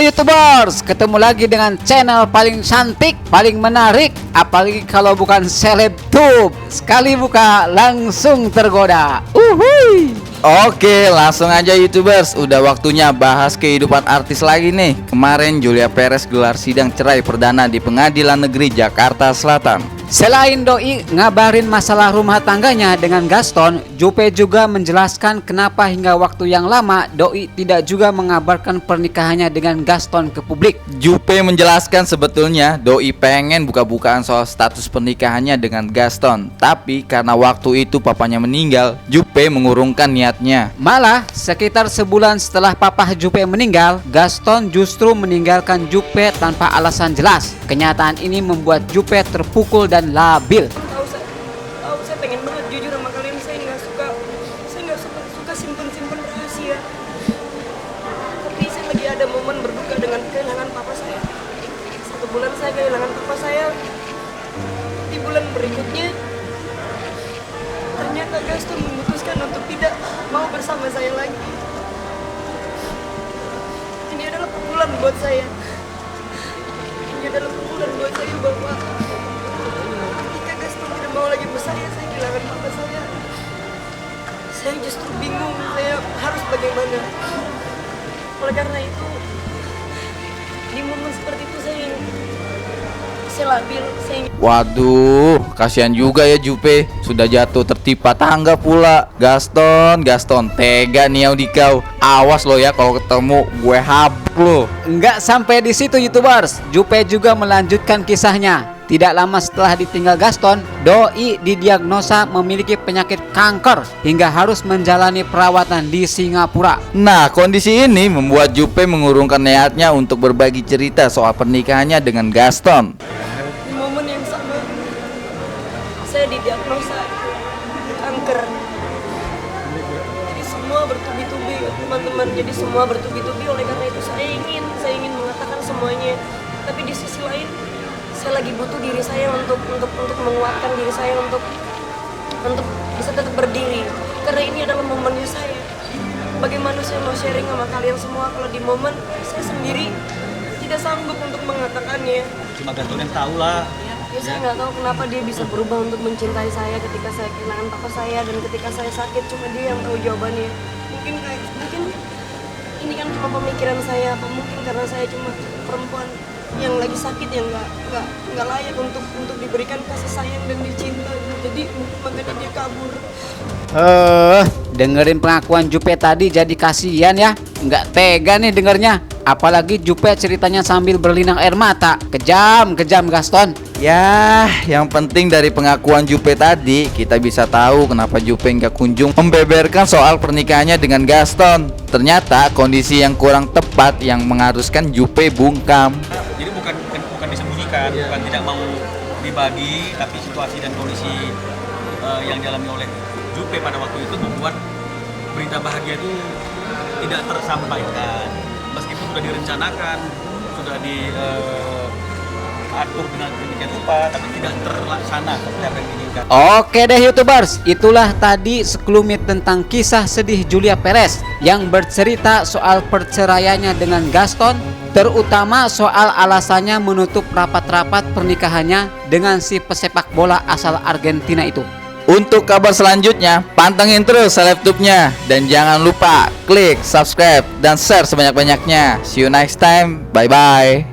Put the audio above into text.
YouTubers, ketemu lagi dengan channel paling cantik, paling menarik, apalagi kalau bukan selebtube. Sekali buka langsung tergoda. Uhuy. Oke, langsung aja YouTubers, udah waktunya bahas kehidupan artis lagi nih. Kemarin Julia Perez gelar sidang cerai perdana di Pengadilan Negeri Jakarta Selatan. Selain doi ngabarin masalah rumah tangganya dengan Gaston, Juppe juga menjelaskan kenapa hingga waktu yang lama doi tidak juga mengabarkan pernikahannya dengan Gaston ke publik. Juppe menjelaskan sebetulnya doi pengen buka-bukaan soal status pernikahannya dengan Gaston, tapi karena waktu itu papanya meninggal, Juppe mengurungkan niatnya. Malah sekitar sebulan setelah papa Juppe meninggal, Gaston justru meninggalkan Juppe tanpa alasan jelas. Kenyataan ini membuat Juppe terpukul dan labil. Saya pengen banget jujur sama kalian. Saya nggak suka simpen rahasia. Tapi saya lagi ada momen berduka dengan kehilangan papa saya. 1 bulan saya kehilangan papa saya. Di bulan berikutnya ternyata Gaston memutuskan untuk tidak mau bersama saya lagi. Ini adalah pukulan buat saya. Bahwa ketika Gaston tidak mau lagi bersama saya kehilangan papa saya. Saya justru bingung saya harus bagaimana. Oleh karena itu di momen seperti itu saya labil. Waduh, kasihan juga ya Juppe, sudah jatuh tertimpa tangga pula. Gaston, tega nih di kau. Awas lo ya kalau ketemu gue habuk lo. Enggak sampai di situ YouTubers, Juppe juga melanjutkan kisahnya. Tidak lama setelah ditinggal Gaston, doi didiagnosa memiliki penyakit kanker hingga harus menjalani perawatan di Singapura. Nah, kondisi ini membuat Juppe mengurungkan niatnya untuk berbagi cerita soal pernikahannya dengan Gaston. Di momen yang sama, saya didiagnosa kanker. Jadi semua bertubi-tubi, teman-teman. Jadi semua bertubi-tubi. Oleh karena itu saya ingin mengatakan semuanya. Tapi di sisi lain, saya lagi butuh diri saya untuk menguatkan diri saya untuk bisa tetap berdiri. Karena ini adalah momennya saya. Bagaimana saya mau sharing sama kalian semua kalau di momen saya sendiri tidak sanggup untuk mengatakannya. Cuma Gaston yang tahu lah. Ya saya nggak tahu kenapa dia bisa berubah untuk mencintai saya ketika saya kehilangan papa saya dan ketika saya sakit. Cuma dia yang tahu jawabannya. Mungkin ini kan cuma pemikiran saya, apa mungkin karena saya cuma perempuan yang lagi sakit yang nggak layak untuk diberikan kasih sayang dan dicinta. Jadi makanya dia kabur. Dengerin pengakuan Juppe tadi jadi kasihan ya. Nggak tega nih dengernya. Apalagi Juppe ceritanya sambil berlinang air mata. Kejam Gaston. Ya, yang penting dari pengakuan Juppe tadi, kita bisa tahu kenapa Juppe nggak kunjung membeberkan soal pernikahannya dengan Gaston. Ternyata kondisi yang kurang tepat yang mengharuskan Juppe bungkam. Jadi bukan disembunyikan, bukan tidak mau dibagi, tapi situasi dan kondisi yang dialami oleh Juppe pada waktu itu membuat berita bahagia itu tidak tersampaikan. Meskipun sudah direncanakan, sudah diatur dengan demikian rupa, tapi tidak terlaksana seperti apa yang diinginkan. Oke deh YouTubers, itulah tadi sekelumit tentang kisah sedih Julia Perez yang bercerita soal perceraiannya dengan Gaston, terutama soal alasannya menutup rapat-rapat pernikahannya dengan si pesepak bola asal Argentina itu. Untuk kabar selanjutnya, pantengin terus selebtube-nya. Dan jangan lupa klik subscribe dan share sebanyak-banyaknya. See you next time, bye-bye.